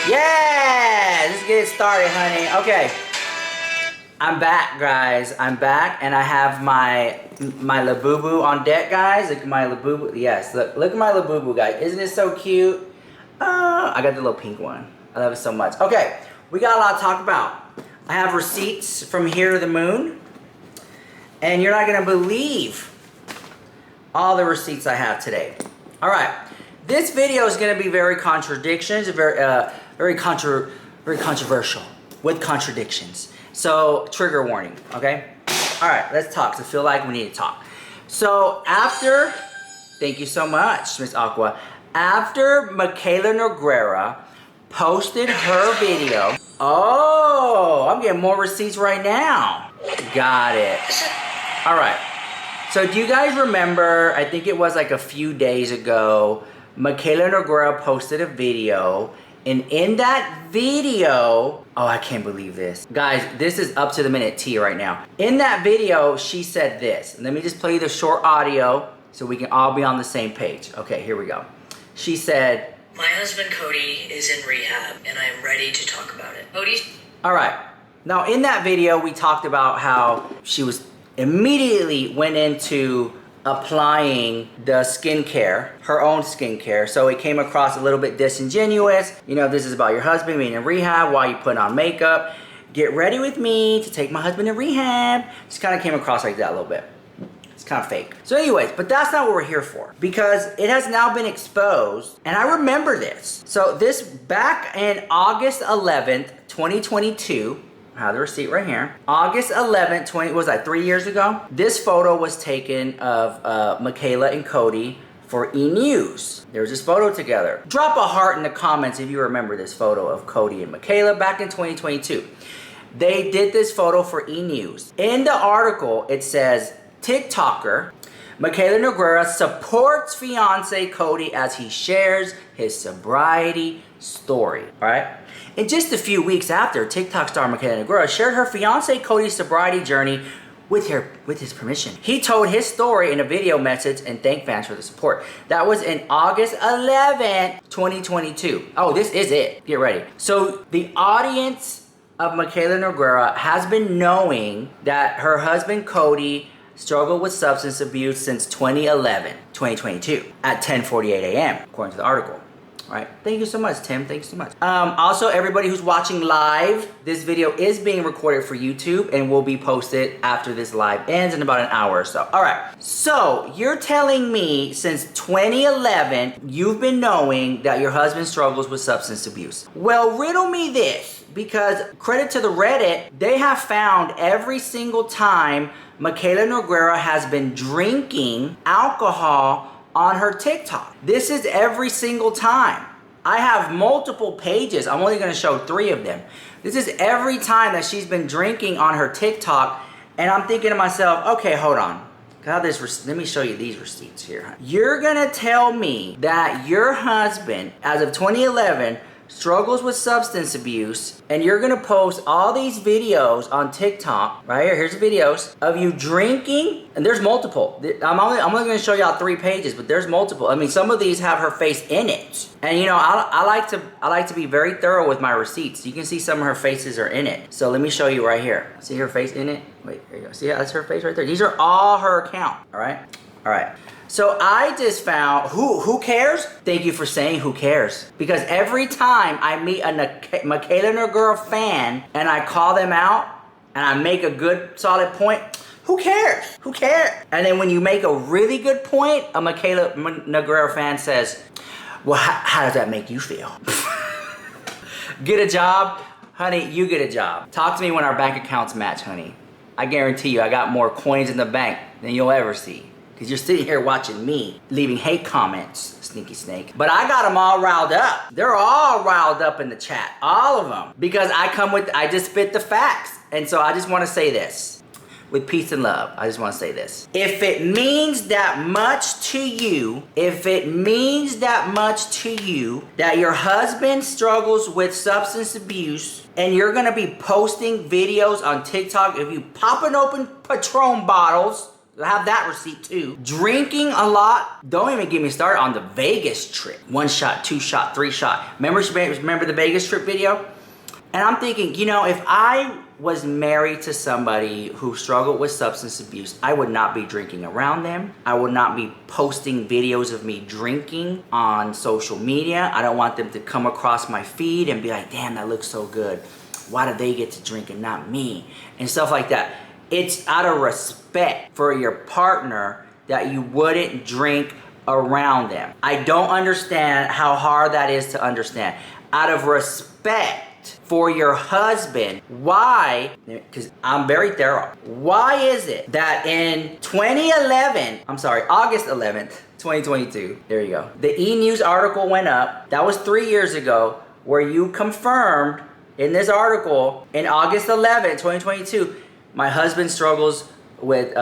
Yeah, let's get it started, honey. Okay, I'm back, guys. I'm back, and I have my Labubu on deck, guys. Look at my Labubu. Yes, look at my Labubu, guys. Isn't it so cute? I got the little pink one. I love it so much. Okay, we got a lot to talk about. I have receipts from here to the moon, and you're not gonna believe all the receipts I have today. All right, this video is gonna be very very controversial with contradictions. So trigger warning, okay? All right, let's talk. So I feel like we need to talk. So after, thank you so much, Miss Aqua. After Mikayla Nogueira posted her video, oh, I'm getting more receipts right now. Got it. All right. So do you guys remember, I think it was like a few days ago, Mikayla Nogueira posted a video, and in that video, oh, I can't believe this. Guys, this is up to the minute T right now. In that video, she said this. Let me just play the short audio so we can all be on the same page. Okay, here we go. She said, "My husband Cody is in rehab and I am ready to talk about it." Cody. All right. Now in that video, we talked about how she was immediately went into applying the skincare, her own skincare. So it came across a little bit disingenuous. You know, this is about your husband being in rehab. Why you putting on makeup? Get ready with me to take my husband to rehab. Just kind of came across like that a little bit. It's kind of fake. So anyways, but that's not what we're here for, because it has now been exposed, and I remember this. So this back in August 11th, 2022, I have the receipt right here. August 11th, was that 3 years ago? This photo was taken of Mikayla and Cody for E! News. There was this photo together. Drop a heart in the comments if you remember this photo of Cody and Mikayla back in 2022. They did this photo for E! News. In the article, it says, TikToker Mikayla Nogueira supports fiance Cody as he shares his sobriety story. All right? And just a few weeks after, TikTok star Mikayla Nogueira shared her fiance Cody's sobriety journey with his permission. He told his story in a video message and thanked fans for the support. That was in August 11th, 2022. Oh, this is it. Get ready. So the audience of Mikayla Nogueira has been knowing that her husband Cody struggled with substance abuse since 2022 at 10:48 a.m. according to the article. All right, thank you so much, Tim. Thanks so much. Also, everybody who's watching live, this video is being recorded for YouTube and will be posted after this live ends in about an hour or so. All right, so you're telling me since 2011, you've been knowing that your husband struggles with substance abuse. Well, riddle me this, because credit to the Reddit, they have found every single time Mikayla Nogueira has been drinking alcohol on her TikTok. This is every single time. I have multiple pages. I'm only gonna show 3 of them. This is every time that she's been drinking on her TikTok, and I'm thinking to myself, okay, hold on. Let me show you these receipts here. You're gonna tell me that your husband, as of 2011, struggles with substance abuse, and you're gonna post all these videos on TikTok, right here, here's the videos of you drinking, and there's multiple. I'm only gonna show y'all 3 pages, but there's multiple. I mean, some of these have her face in it. And you know, I like to be very thorough with my receipts. You can see some of her faces are in it. So let me show you right here. See her face in it? Wait, here you go. See, that's her face right there. These are all her account, all right? All right. So I just found, who cares? Thank you for saying who cares. Because every time I meet a Mikayla Nogueira fan and I call them out and I make a good solid point, who cares? Who cares? And then when you make a really good point, a Mikayla Nogueira fan says, well, how does that make you feel? Get a job? Honey, you get a job. Talk to me when our bank accounts match, honey. I guarantee you I got more coins in the bank than you'll ever see. Because you're sitting here watching me, leaving hate comments, sneaky snake. But I got them all riled up. They're all riled up in the chat, all of them. Because I just spit the facts. And so I just want to say this, with peace and love, I just want to say this. If it means that much to you, that your husband struggles with substance abuse, and you're going to be posting videos on TikTok of you popping open Patron bottles, I have that receipt too. Drinking a lot. Don't even get me started on the Vegas trip. 1 shot, 2 shot, 3 shot. Remember the Vegas trip video? And I'm thinking, you know, if I was married to somebody who struggled with substance abuse, I would not be drinking around them. I would not be posting videos of me drinking on social media. I don't want them to come across my feed and be like, damn, that looks so good. Why do they get to drink and not me? And stuff like that. It's out of respect for your partner that you wouldn't drink around them. I don't understand how hard that is to understand. Out of respect for your husband, why, because I'm very thorough, why is it that in August 11th, 2022, there you go, the E! News article went up, that was 3 years ago, where you confirmed in this article, in August 11th, 2022, my husband struggles with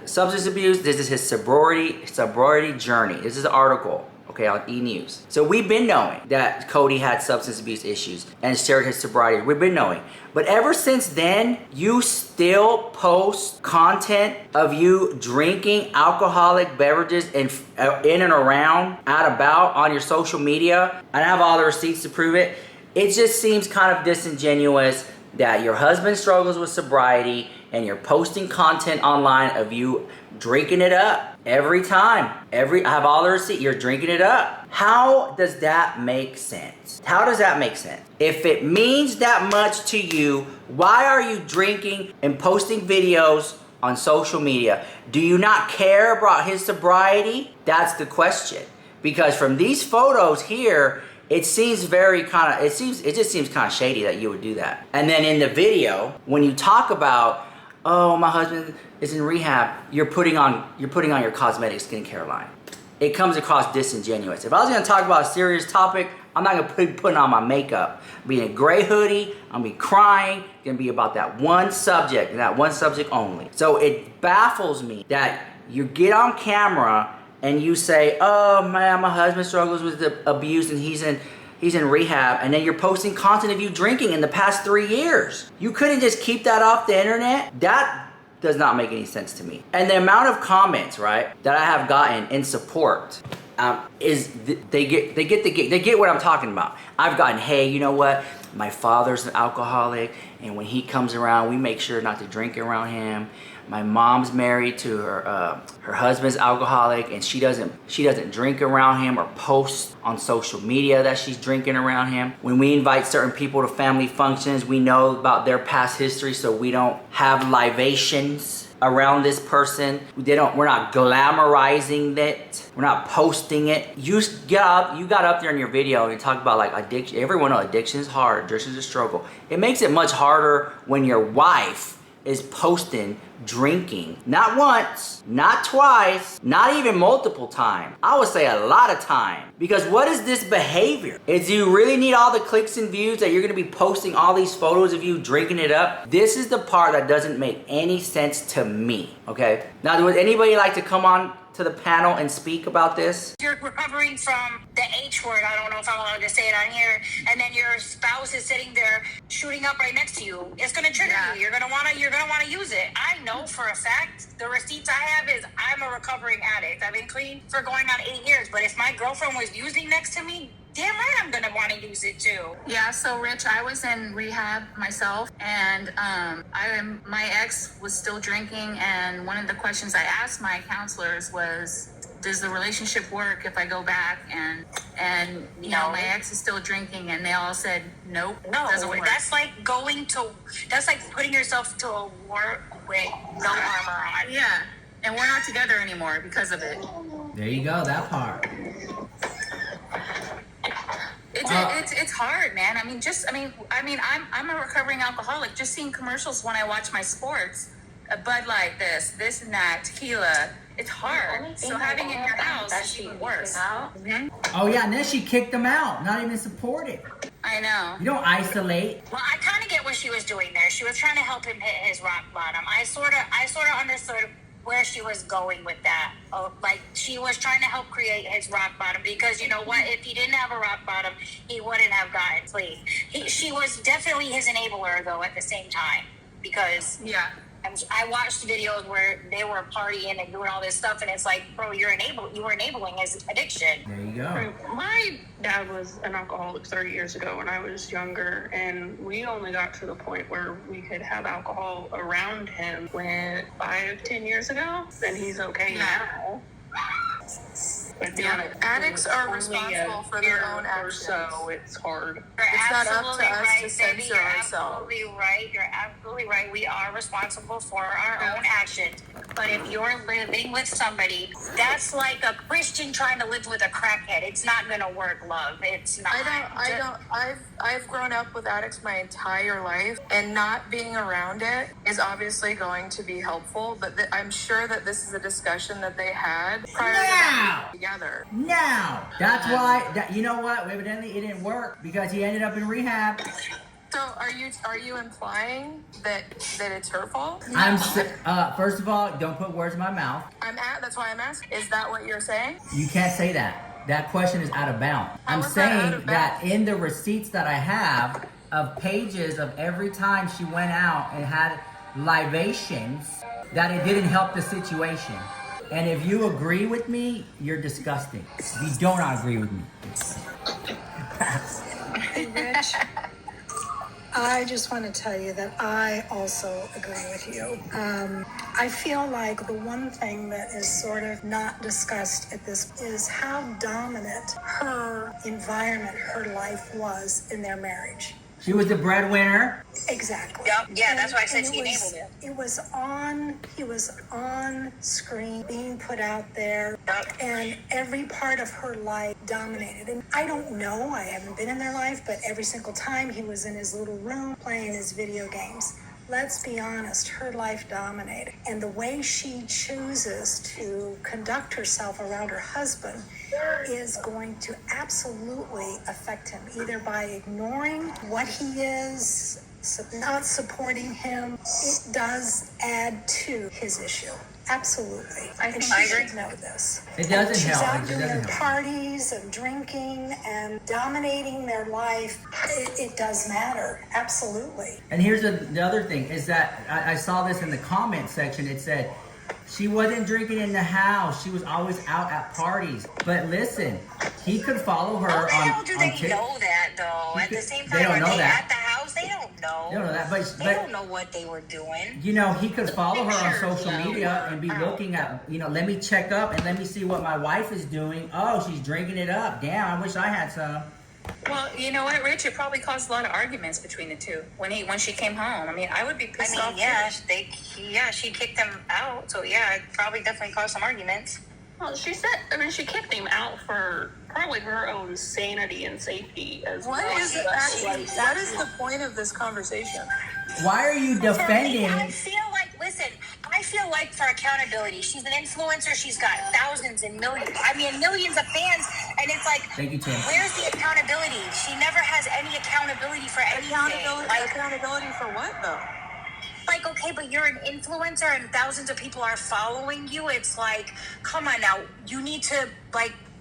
substance abuse. This is his sobriety journey. This is an article, okay, on E! News. So we've been knowing that Cody had substance abuse issues and shared his sobriety. We've been knowing. But ever since then, you still post content of you drinking alcoholic beverages in and around, out about on your social media. I have all the receipts to prove it. It just seems kind of disingenuous that your husband struggles with sobriety and you're posting content online of you drinking it up every time. I have all the receipts. You're drinking it up. How does that make sense? How does that make sense? If it means that much to you, why are you drinking and posting videos on social media? Do you not care about his sobriety? That's the question. Because from these photos here, it seems it just seems kind of shady that you would do that. And then in the video, when you talk about, oh, my husband is in rehab, you're putting on your cosmetic skincare line. It comes across disingenuous. If I was gonna talk about a serious topic, I'm not gonna be putting on my makeup. I'll be in a gray hoodie, I'm gonna be crying, it's gonna be about that one subject, and that one subject only. So it baffles me that you get on camera and you say, oh man, my husband struggles with the abuse and he's in rehab, and then you're posting content of you drinking in the past 3 years. You couldn't just keep that off the internet? That does not make any sense to me. And the amount of comments, right, that I have gotten in support they get what I'm talking about. I've gotten, hey, you know what? My father's an alcoholic, and when he comes around, we make sure not to drink around him. My mom's married to her husband's alcoholic, and she doesn't drink around him or post on social media that she's drinking around him. When we invite certain people to family functions, we know about their past history, so we don't have libations around this person. We're not glamorizing it. We're not posting it. You got up there in your video and you talk about like addiction. Everyone knows addiction is hard. Addiction is a struggle. It makes it much harder when your wife is posting drinking. Not once, not twice, not even multiple times. I would say a lot of time. Because what is this behavior? Do you really need all the clicks and views that you're gonna be posting all these photos of you drinking it up? This is the part that doesn't make any sense to me, okay? Now, would anybody like to come on to the panel and speak about this? You're recovering from the H word, I don't know if I'm allowed to say it on here, and then your spouse is sitting there shooting up right next to you. It's gonna trigger you. You're gonna wanna use it. I know for a fact, the receipts I have is I'm a recovering addict. I've been clean for going on 8 years, but if my girlfriend was using next to me, damn right I'm gonna want to use it too. Yeah, so Rich, I was in rehab myself, and my ex was still drinking, and one of the questions I asked my counselors was, does the relationship work if I go back and you know my ex is still drinking, and they all said nope. No, doesn't work. that's like putting yourself to a war with no armor on. Yeah, and we're not together anymore because of it. There you go, that part. It's hard, man. I'm a recovering alcoholic. Just seeing commercials when I watch my sports, a Bud Light, this and that, tequila. It's hard. So having it in your house is even worse. Mm-hmm. Oh yeah, and then she kicked him out, not even supported. I know. You don't isolate. Well, I kind of get what she was doing there. She was trying to help him hit his rock bottom. I sort of understood where she was going with that. Like, she was trying to help create his rock bottom, because you know what? If he didn't have a rock bottom, he wouldn't have gotten clean. She was definitely his enabler, though, at the same time, because yeah, I watched videos where they were partying and doing all this stuff, and it's like, bro, you were enabling his addiction. There you go. My dad was an alcoholic 30 years ago when I was younger, and we only got to the point where we could have alcohol around him when 5-10 years ago, and he's okay now. But addicts are responsible for their own actions. So it's hard. You're It's not up absolutely to us right, to baby. censor You're ourselves. absolutely right. You're absolutely right. We are responsible for our own actions. But if you're living with somebody, that's like a Christian trying to live with a crackhead. It's not gonna work, love. It's not. I've grown up with addicts my entire life, and not being around it is obviously going to be helpful, but I'm sure that this is a discussion that they had prior to that together. Now, that's why, you know what, evidently it didn't work because he ended up in rehab. So are you implying that it's her fault? First of all, don't put words in my mouth. That's why I'm asking. Is that what you're saying? You can't say that. That question is out of bounds. How I'm is that out saying of that bounds? in the receipts that I have of pages of every time she went out and had libations, that it didn't help the situation. And if you agree with me, you're disgusting. If you do not agree with me. Hey, Rich, I just want to tell you that I also agree with you. I feel like the one thing that is sort of not discussed at this is how dominant her environment, her life was in their marriage. She was the breadwinner. Yep. Exactly. Yeah, that's why I said And she enabled it. He was on screen, being put out there, Yep. and every part of her life dominated. And I don't know, I haven't been in their life, but every single time he was in his little room playing his video games. Let's be honest, her life dominated. And the way she chooses to conduct herself around her husband is going to absolutely affect him, either by ignoring what he is, not supporting him. It does add to his issue. Absolutely. And she should know this. It doesn't She's help. out It doing doesn't her help. parties and drinking and dominating their life. It does matter. Absolutely. And here's the other thing is that I saw this in the comment section. It said she wasn't drinking in the house. She was always out at parties. But listen, he could follow her How the on hell do they Tik- know that, though? At the same They time, don't are know they that. at the house? They don't know. They don't know that, They but don't know what they were doing. you know, he could follow her on social Pictures, media and be looking at, let me check up and let me see what my wife is doing. Oh, she's drinking it up. Damn, I wish I had some. Well, you know what, Rich? It probably caused a lot of arguments between the two when she came home. I mean, I would be pissed off. She kicked them out. So yeah, it probably definitely caused some arguments. Well, she kicked him out for probably her own sanity and safety as well. What is the point of this conversation? Why are you defending? I feel like for accountability, she's an influencer. She's got thousands and millions of fans. And it's like, Thank you, Tim. where's the accountability? She never has any accountability for anything. Accountability for what, though? Like, okay, but you're an influencer and thousands of people are following you. It's like, come on now. You need to,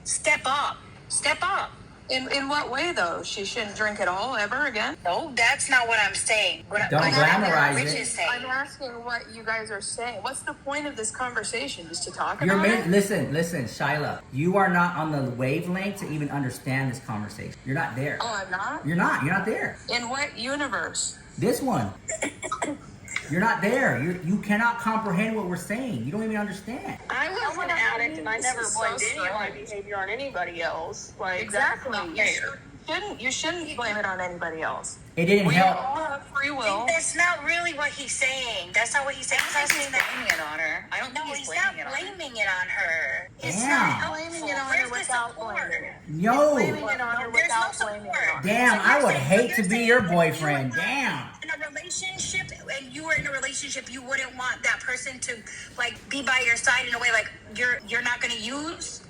step up. Step up. In what way, though? She shouldn't drink at all ever again? No, that's not what I'm saying. Don't glamorize Rich it. is saying. I'm asking what you guys are saying. What's the point of this conversation? Just to talk You're about it? listen, Shyla. You are not on the wavelength to even understand this conversation. You're not there. Oh, I'm not? You're not there. In what universe? This one. You're not there. You cannot comprehend what we're saying. You don't even understand. I was an addict and I This never is blamed so any of my strange. behavior on anybody else. Exactly. That's not fair. You shouldn't blame it on anybody else. It didn't We help. all have free will. That's not really what he's saying. That's not what he's saying. I don't think he's blaming it on her. I don't No, think he's he's not blaming it on her. blaming it on her. It's Damn. not helpful. Blaming it on Where's her the without support? blaming it. Yo. Blaming it on her There's no without blaming it support. on her. Damn, I would hate to You're be saying your that boyfriend. you were Damn. In a relationship, and you were in a relationship, you wouldn't want that person to be by your side in a way you're not going to use.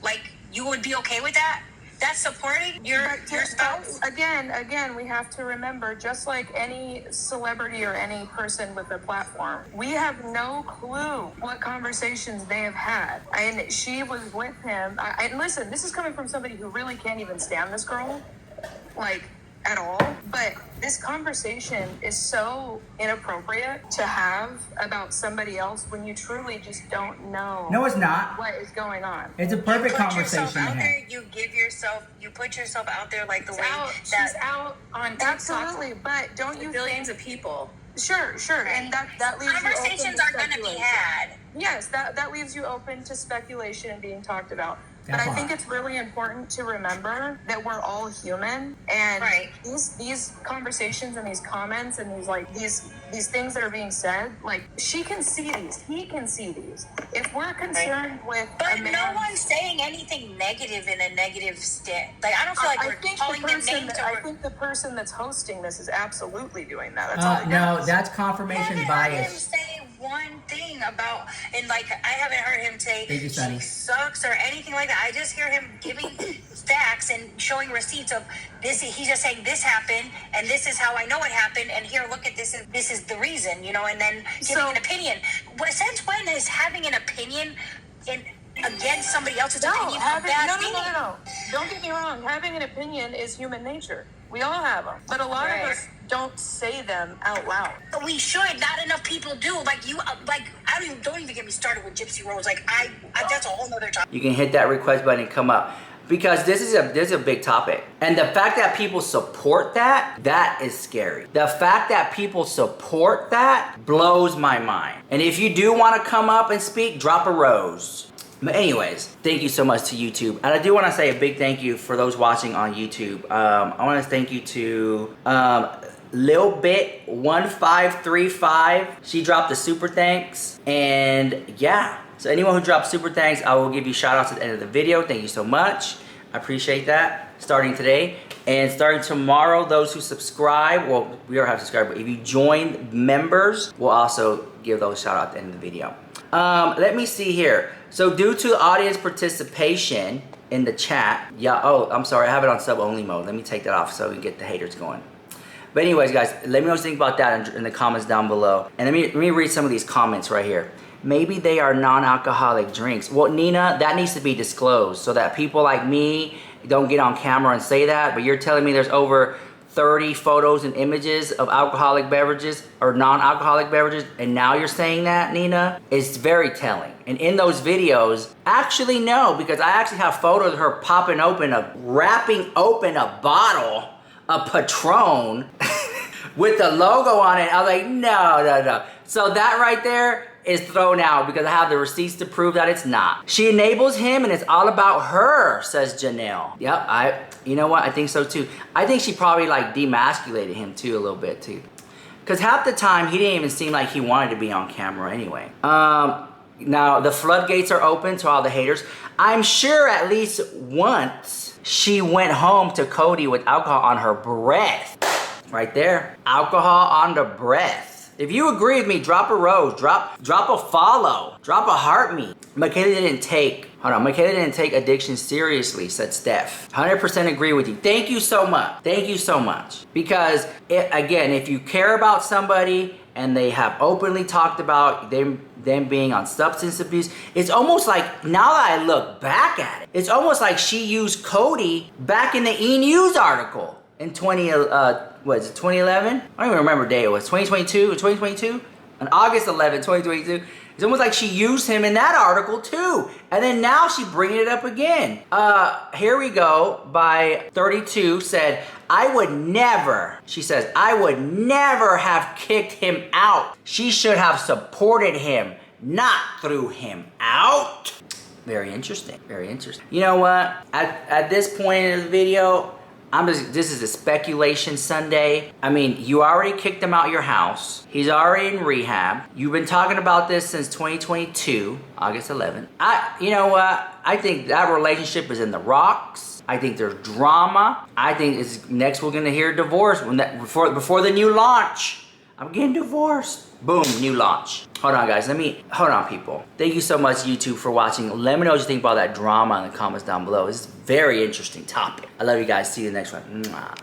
You would be okay with that. That's supporting your spouse. Again, we have to remember, just like any celebrity or any person with a platform, we have no clue what conversations they have had. And she was with him. And listen, this is coming from somebody who really can't even stand this girl. at all. But this conversation is so inappropriate to have about somebody else when you truly just don't know. No, it's not. What is going on? It's a perfect Put conversation yourself to out have. there. You put yourself out there like the way She's that. out on TikTok Absolutely, but don't you billions think? of people. Sure, and that leaves Conversations you open to are going to be speculation. had. Yes, that leaves you open to speculation and being talked about. But I think it's really important to remember that we're all human, and Right. these conversations and these comments and these things that are being said, like she can see these, he can see these. If we're concerned with But a man, no one's saying anything negative in a negative stick. Like, I don't feel like I we're think calling them names. I think the person that's hosting this is absolutely doing that. That's all. No, that's confirmation I haven't heard him bias. say one thing about, and like I haven't heard him say Thank you, Sonny. she sucks or anything like that. I just hear him giving facts and showing receipts of this. He's just saying this happened, and this is how I know it happened, and here, look at this. This is the reason, you know, and then giving an opinion. Since when is having an opinion against somebody else's opinion a bad thing? No. Don't get me wrong. Having an opinion is human nature. We all have them, but a lot of us don't say them out loud. But we should. Not enough people do. Like you, like don't even get me started with Gypsy Rose. Like I that's a whole nother topic. You can hit that request button and come up. Because this is a big topic. And the fact that people support that is scary. The fact that people support that blows my mind. And if you do want to come up and speak, drop a rose. But anyways, thank you so much to YouTube. And I do want to say a big thank you for those watching on YouTube. I want to thank you to Lil Bit 1535. She dropped the super thanks. And yeah. So anyone who drops super thanks, I will give you shout outs at the end of the video. Thank you so much. I appreciate that. Starting today. And starting tomorrow, those who subscribe, well, we already have subscribed, but if you join members, we'll also give those shout outs at the end of the video. Let me see here. So due to audience participation in the chat, I'm sorry, I have it on sub only mode. Let me take that off so we can get the haters going. But anyways, guys, let me know what you think about that in the comments down below. And let me read some of these comments right here. Maybe they are non-alcoholic drinks. Well, Nina, that needs to be disclosed so that people like me don't get on camera and say that. But you're telling me there's over 30 photos and images of alcoholic beverages or non-alcoholic beverages, and now you're saying that, Nina? It's very telling. And in those videos, actually no, because I actually have photos of her wrapping open a bottle of Patron with the logo on it. I was like, no. So that right there is thrown out because I have the receipts to prove that it's not. She enables him and it's all about her, says Janelle. Yep, you know what? I think so too. I think she probably like demasculated him too a little bit too. Because half the time he didn't even seem like he wanted to be on camera anyway. Now the floodgates are open to all the haters. I'm sure at least once she went home to Cody with alcohol on her breath. Right there, alcohol on the breath. If you agree with me, drop a rose, drop a follow, drop a heart me. Mikayla didn't take addiction seriously, said Steph. 100% agree with you. Thank you so much. Thank you so much. Because, again, if you care about somebody and they have openly talked about them being on substance abuse, it's almost like, now that I look back at it, it's almost like she used Cody back in the E! News article in 2011? I don't even remember day it was. 2022? On August 11, 2022. It's almost like she used him in that article too. And then now she bringing it up again. Here we go by 32 said, she says, I would never have kicked him out. She should have supported him, not threw him out. Very interesting, very interesting. You know what? At this point in the video, this is a speculation Sunday. I mean, you already kicked him out your house. He's already in rehab. You've been talking about this since 2022, August 11th. You know what? I think that relationship is in the rocks. I think there's drama. I think next we're gonna hear divorce before the new launch. I'm getting divorced. Boom, new launch. Hold on, guys. Hold on, people. Thank you so much, YouTube, for watching. Let me know what you think about that drama in the comments down below. It's a very interesting topic. I love you guys. See you in the next one. Mwah.